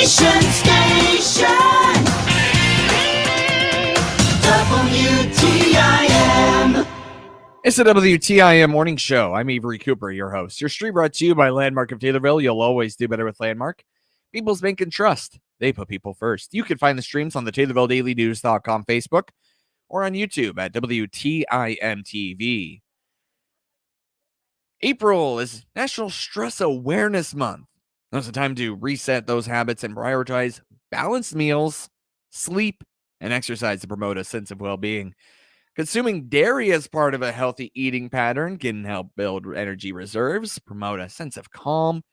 Station. WTIM. It's the WTIM Morning Show. I'm Avery Cooper, your host. Your stream brought to you by Landmark of Taylorville. You'll always do better with Landmark. People's Bank and Trust. They put people first. You can find the streams on the TaylorvilleDailyNews.com Facebook or on YouTube at WTIM TV. April is National Stress Awareness Month. Now's the time to reset those habits and prioritize balanced meals, sleep, and exercise to promote a sense of well-being. Consuming dairy as part of a healthy eating pattern can help build energy reserves, promote a sense of calm,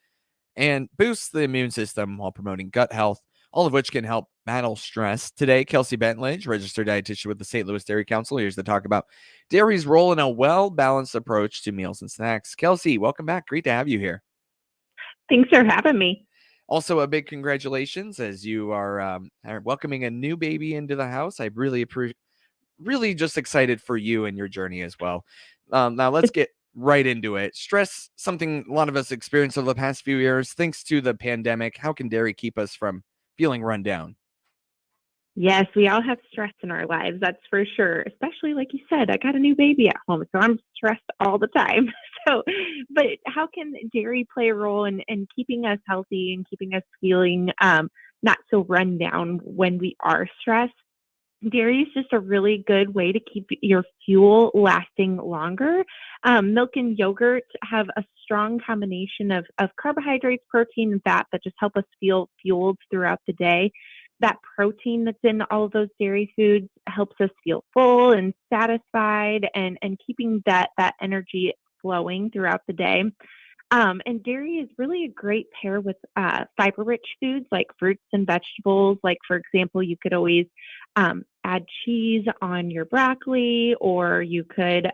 and boost the immune system while promoting gut health, all of which can help battle stress. Today, Kelsey Bentledge, registered dietitian with the St. Louis Dairy Council, here's to talk about dairy's role in a well-balanced approach to meals and snacks. Kelsey, welcome back. Great to have you here. Thanks for having me. Also, a big congratulations as you are welcoming a new baby into the house. I really just excited for you and your journey as well. Now let's get right into it. Stress, something a lot of us experienced over the past few years, thanks to the pandemic. How can dairy keep us from feeling run down? Yes, we all have stress in our lives, that's for sure. Especially like you said, I got a new baby at home, so I'm stressed all the time. But how can dairy play a role in keeping us healthy and keeping us feeling not so run down when we are stressed? Dairy is just a really good way to keep your fuel lasting longer. Milk and yogurt have a strong combination of carbohydrates, protein, and fat that just help us feel fueled throughout the day. That protein that's in all of those dairy foods helps us feel full and satisfied and keeping that energy flowing throughout the day. And dairy is really a great pair with fiber-rich foods like fruits and vegetables. Like, for example, you could always add cheese on your broccoli, or you could,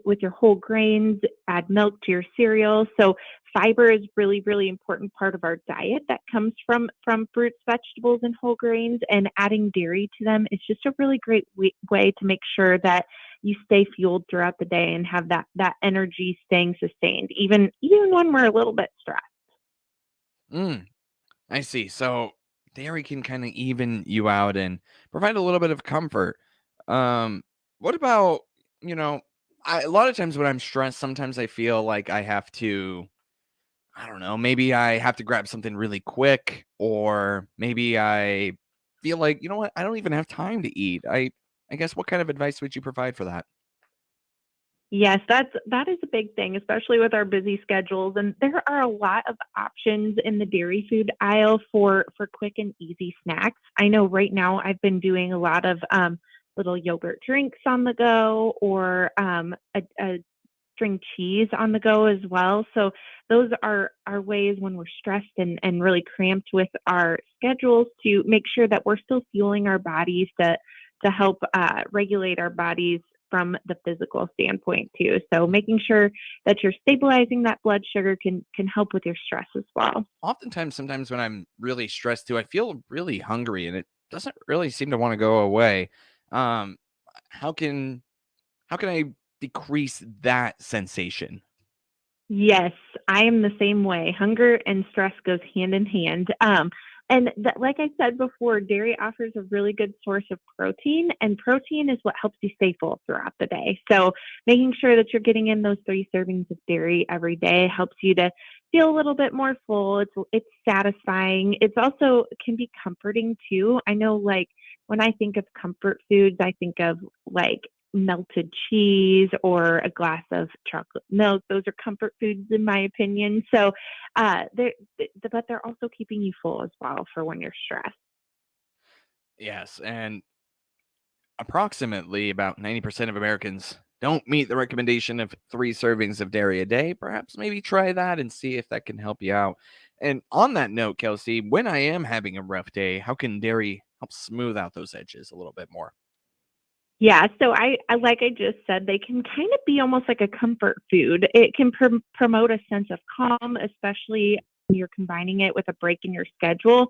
with your whole grains, add milk to your cereal. So fiber is really, really important part of our diet that comes from fruits, vegetables, and whole grains. And adding dairy to them is just a really great way to make sure that you stay fueled throughout the day and have that energy staying sustained, even when we're a little bit stressed. I see. So dairy can kind of even you out and provide a little bit of comfort. What about, a lot of times when I'm stressed, sometimes I feel like I have to, I don't know, maybe I have to grab something really quick, or maybe I feel like, you know what, I don't even have time to eat. I guess what kind of advice would you provide for that? Yes, that is a big thing, especially with our busy schedules. And there are a lot of options in the dairy food aisle for quick and easy snacks. I know right now I've been doing a lot of little yogurt drinks on the go, or a string cheese on the go as well. So those are ways when we're stressed and really cramped with our schedules to make sure that we're still fueling our bodies to help regulate our bodies from the physical standpoint too. So making sure that you're stabilizing that blood sugar can help with your stress as well. Sometimes when I'm really stressed too, I feel really hungry and it doesn't really seem to want to go away. Um, how can I decrease that sensation? Yes, I am the same way. Hunger and stress goes hand in hand. Like I said before, dairy offers a really good source of protein, and protein is what helps you stay full throughout the day. So making sure that you're getting in those 3 servings of dairy every day helps you to feel a little bit more full. It's satisfying. It's also can be comforting too. I know, like, when I think of comfort foods, I think of like melted cheese or a glass of chocolate milk. Those are comfort foods in my opinion. So but they're also keeping you full as well for when you're stressed. Yes, and approximately about 90% of Americans don't meet the recommendation of 3 servings of dairy a day. Perhaps maybe try that and see if that can help you out. And on that note, Kelsey, when I am having a rough day, how can dairy help smooth out those edges a little bit more? Yeah, so I like I just said, they can kind of be almost like a comfort food. It can promote a sense of calm, especially when you're combining it with a break in your schedule.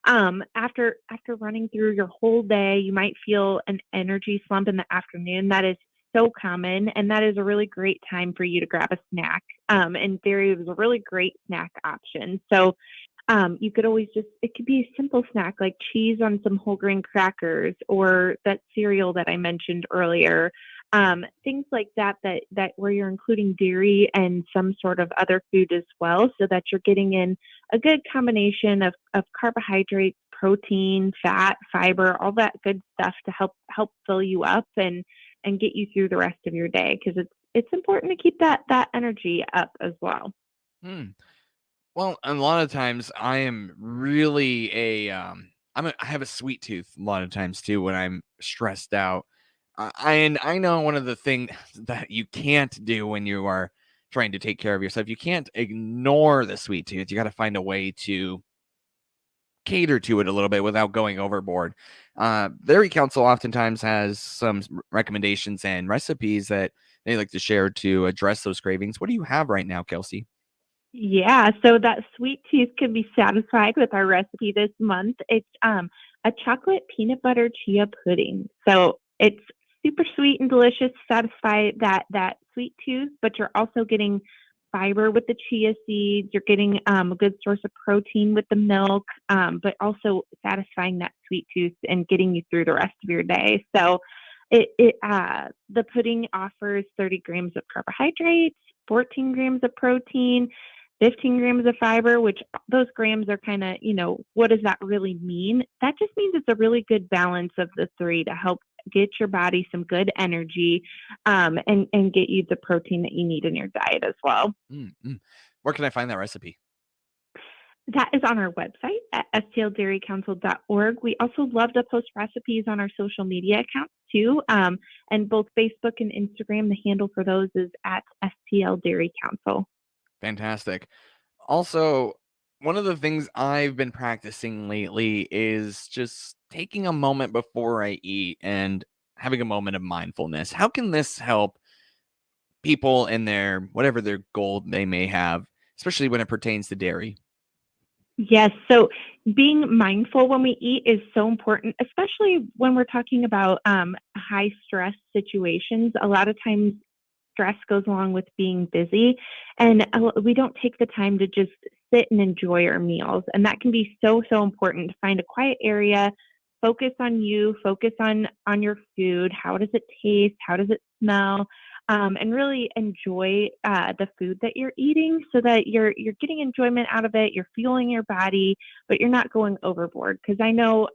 After running through your whole day, you might feel an energy slump in the afternoon. That is so common, and that is a really great time for you to grab a snack. And dairy is a really great snack option. So You could always just, it could be a simple snack like cheese on some whole grain crackers or that cereal that I mentioned earlier. Things like that, that where you're including dairy and some sort of other food as well, so that you're getting in a good combination of carbohydrates, protein, fat, fiber, all that good stuff to help fill you up and get you through the rest of your day, because it's important to keep that energy up as well. Hmm. Well, a lot of times I am really I have a sweet tooth a lot of times too when I'm stressed out. And I know one of the things that you can't do when you are trying to take care of yourself, you can't ignore the sweet tooth. You got to find a way to cater to it a little bit without going overboard. Dairy Council oftentimes has some recommendations and recipes that they like to share to address those cravings. What do you have right now, Kelsey? Yeah, so that sweet tooth can be satisfied with our recipe this month. It's a chocolate peanut butter chia pudding. So it's super sweet and delicious, satisfy that sweet tooth, but you're also getting fiber with the chia seeds. You're getting a good source of protein with the milk, but also satisfying that sweet tooth and getting you through the rest of your day. So the pudding offers 30 grams of carbohydrates, 14 grams of protein, 15 grams of fiber, which those grams are kind of, what does that really mean? That just means it's a really good balance of the three to help get your body some good energy, and get you the protein that you need in your diet as well. Mm. Where can I find that recipe? That is on our website at stldairycouncil.org. We also love to post recipes on our social media accounts too. And both Facebook and Instagram, the handle for those is at STL Dairy Council. Fantastic. Also, one of the things I've been practicing lately is just taking a moment before I eat and having a moment of mindfulness. How can this help people in their whatever their goal they may have, especially when it pertains to dairy? Yes. So being mindful when we eat is so important, especially when we're talking about high stress situations. A lot of times, stress goes along with being busy, and we don't take the time to just sit and enjoy our meals. And that can be so, so important to find a quiet area, focus on you, focus on your food. How does it taste? How does it smell? And really enjoy the food that you're eating, so that you're getting enjoyment out of it. You're fueling your body, but you're not going overboard. Because I know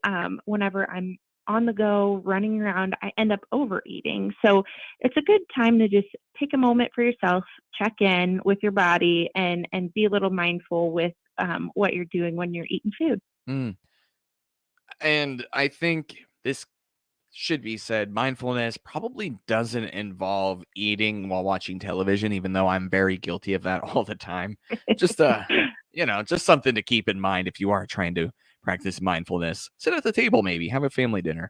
whenever I'm on the go, running around, I end up overeating. So it's a good time to just take a moment for yourself, check in with your body, and be a little mindful with what you're doing when you're eating food. Mm. And I think this should be said, mindfulness probably doesn't involve eating while watching television, even though I'm very guilty of that all the time. Just just something to keep in mind if you are trying to practice mindfulness. Sit at the table, maybe have a family dinner.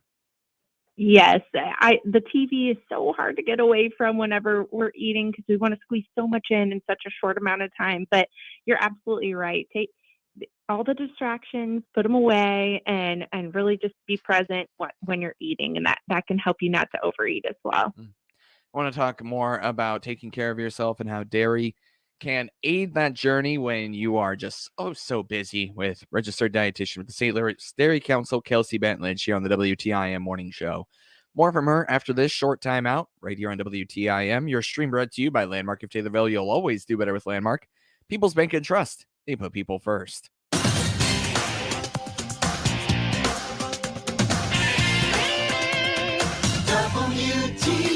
Yes, the TV is so hard to get away from whenever we're eating, because we want to squeeze so much in such a short amount of time. But you're absolutely right. Take all the distractions, put them away, and really just be present when you're eating, and that can help you not to overeat as well. Mm. I want to talk more about taking care of yourself and how dairy can aid that journey when you are just so busy with registered dietitian with the St. Louis Dairy Council, Kelsey Bentledge, here on the WTIM morning show. More from her after this short time out, right here on WTIM. Your stream brought to you by Landmark of Taylorville. You'll always do better with Landmark. People's Bank and Trust. They put people first. WTIM.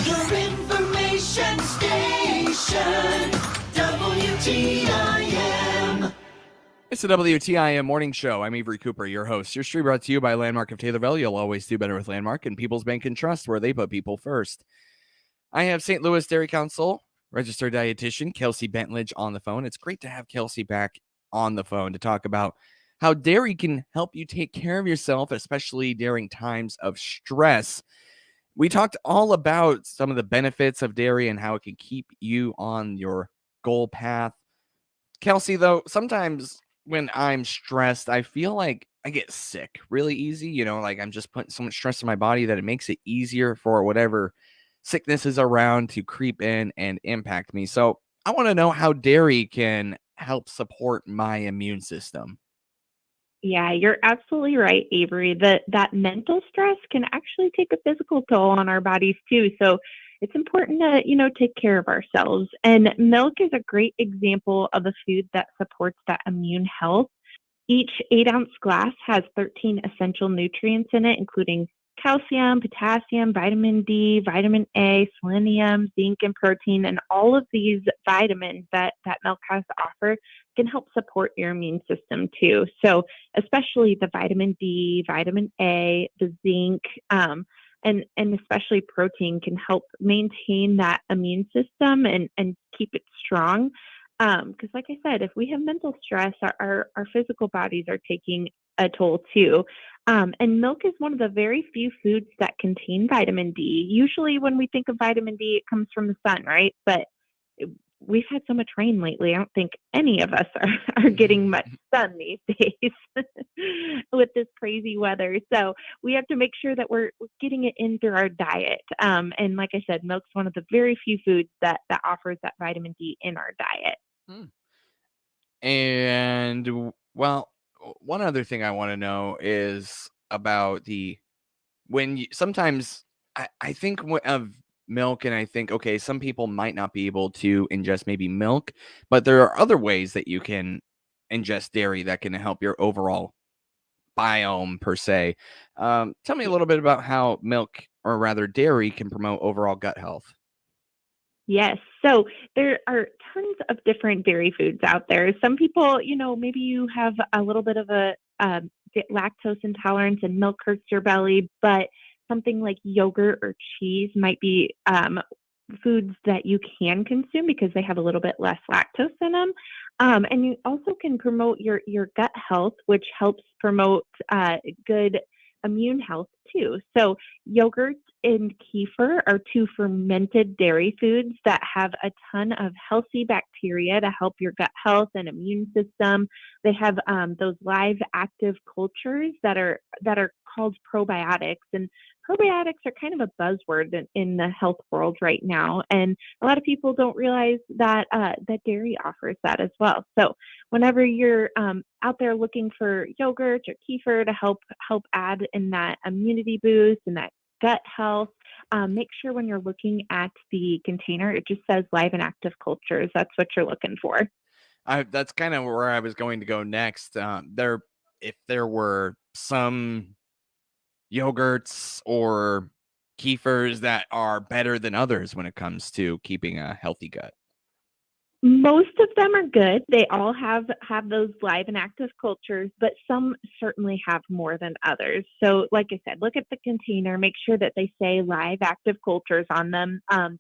Your information station, WTIM. It's the WTIM Morning Show. I'm Avery Cooper, your host. Your stream brought to you by Landmark of Taylorville. You'll always do better with Landmark and People's Bank and Trust, where they put people first. I have St. Louis Dairy Council registered dietitian Kelsey Bentledge on the phone. It's great to have Kelsey back on the phone to talk about how dairy can help you take care of yourself, especially during times of stress. We talked all about some of the benefits of dairy and how it can keep you on your goal path. Kelsey, though, sometimes when I'm stressed, I feel like I get sick really easy. Like I'm just putting so much stress in my body that it makes it easier for whatever sickness is around to creep in and impact me. So I want to know how dairy can help support my immune system. Yeah, you're absolutely right, Avery. That mental stress can actually take a physical toll on our bodies too. So it's important to, take care of ourselves. And milk is a great example of a food that supports that immune health. Each 8-ounce glass has 13 essential nutrients in it, including calcium, potassium, vitamin D, vitamin A, selenium, zinc, and protein. And all of these vitamins that milk has to offer can help support your immune system too. So, especially the vitamin D, vitamin A, the zinc, and especially protein can help maintain that immune system and keep it strong. Because like I said, if we have mental stress, our physical bodies are taking a toll too. And milk is one of the very few foods that contain vitamin D. Usually, when we think of vitamin D, it comes from the sun, right? But we've had so much rain lately. I don't think any of us are getting much sun these days with this crazy weather. So we have to make sure that we're getting it into our diet. And like I said, milk's one of the very few foods that offers that vitamin D in our diet. Hmm. And well, one other thing I want to know is about when you sometimes I think of milk and I think, okay, some people might not be able to ingest maybe milk, but there are other ways that you can ingest dairy that can help your overall biome per se. Tell me a little bit about how milk, or rather dairy, can promote overall gut health. Yes. So there are tons of different dairy foods out there. Some people, maybe you have a little bit of a lactose intolerance and milk hurts your belly, but something like yogurt or cheese might be foods that you can consume because they have a little bit less lactose in them. And you also can promote your gut health, which helps promote good immune health too. So yogurt and kefir are two fermented dairy foods that have a ton of healthy bacteria to help your gut health and immune system. They have those live active cultures that are called probiotics, and probiotics are kind of a buzzword in the health world right now, and a lot of people don't realize that that dairy offers that as well. So whenever you're out there looking for yogurt or kefir to help add in that immunity boost and that gut health, make sure when you're looking at the container, it just says live and active cultures. That's what you're looking for. That's kind of where I was going to go next. If there were some yogurts or kefirs that are better than others when it comes to keeping a healthy gut. Most of them are good. They all have those live and active cultures, but some certainly have more than others. So, like I said, look at the container. Make sure that they say live active cultures on them. And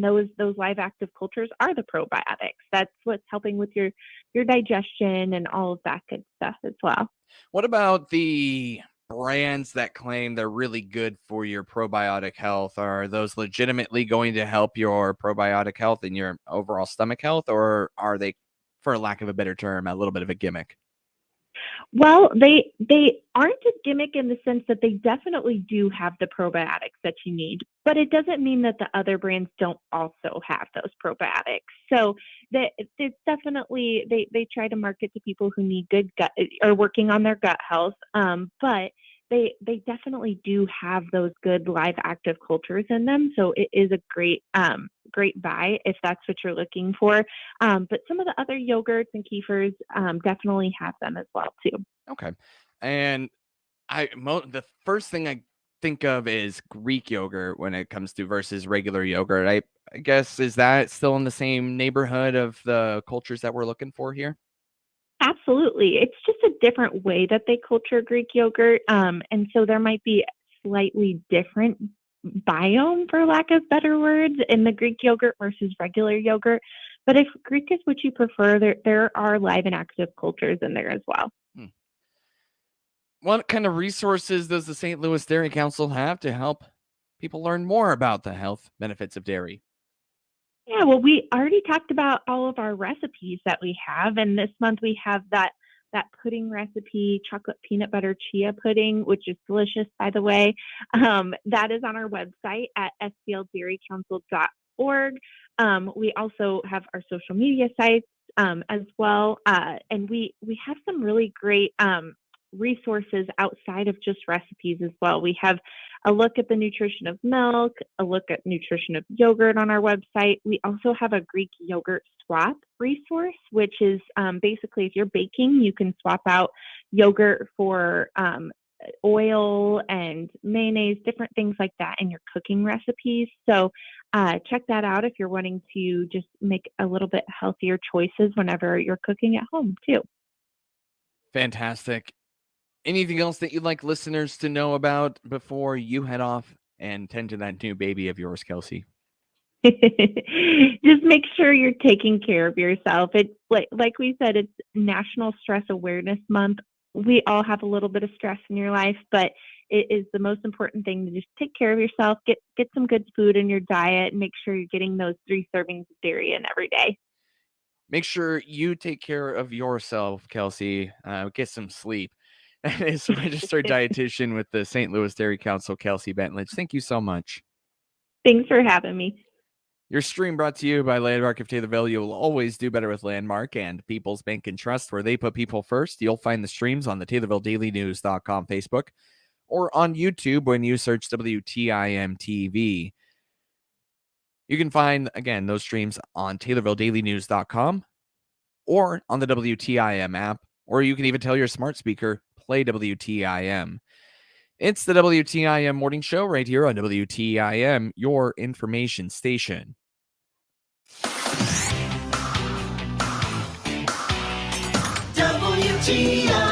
those live active cultures are the probiotics. That's what's helping with your digestion and all of that good stuff as well. What about the brands that claim they're really good for your probiotic health? Are those legitimately going to help your probiotic health and your overall stomach health, or are they, for lack of a better term, a little bit of a gimmick? Well, they aren't a gimmick in the sense that they definitely do have the probiotics that you need, but it doesn't mean that the other brands don't also have those probiotics. So that it's definitely they try to market to people who need good gut or working on their gut health. But they definitely do have those good live active cultures in them. So it is a great buy if that's what you're looking for. But some of the other yogurts and kefirs definitely have them as well too. Okay. And the first thing I think of is Greek yogurt when it comes to versus regular yogurt. I guess, is that still in the same neighborhood of the cultures that we're looking for here? Absolutely. It's just a different way that they culture Greek yogurt. And so there might be slightly different biome, for lack of better words, in the Greek yogurt versus regular yogurt. But if Greek is what you prefer, there are live and active cultures in there as well. What kind of resources does the St. Louis Dairy Council have to help people learn more about the health benefits of dairy? Yeah, well, we already talked about all of our recipes that we have, and this month we have that pudding recipe, chocolate peanut butter chia pudding, which is delicious, by the way. That is on our website at stlDairyCouncil.org. We also have our social media sites as well, and we have some really great resources outside of just recipes as well. We have a look at the nutrition of milk, a look at nutrition of yogurt on our website. We also have a Greek yogurt swap resource, which is basically if you're baking, you can swap out yogurt for oil and mayonnaise, different things like that in your cooking recipes. So check that out if you're wanting to just make a little bit healthier choices whenever you're cooking at home too. Fantastic. Anything else that you'd like listeners to know about before you head off and tend to that new baby of yours, Kelsey? Just make sure you're taking care of yourself. It's like we said, it's National Stress Awareness Month. We all have a little bit of stress in your life, but it is the most important thing to just take care of yourself, get some good food in your diet, and make sure you're getting those 3 servings of dairy in every day. Make sure you take care of yourself, Kelsey. Get some sleep. That is registered dietitian with the St. Louis Dairy Council, Kelsey Bentledge. Thank you so much. Thanks for having me. Your stream brought to you by Landmark of Taylorville. You'll always do better with Landmark and People's Bank and Trust, where they put people first. You'll find the streams on the TaylorvilleDailyNews.com Facebook or on YouTube when you search WTIM TV. You can find, again, those streams on TaylorvilleDailyNews.com or on the WTIM app, or you can even tell your smart speaker, play WTIM. It's the WTIM Morning Show right here on WTIM, your information station. WTIM.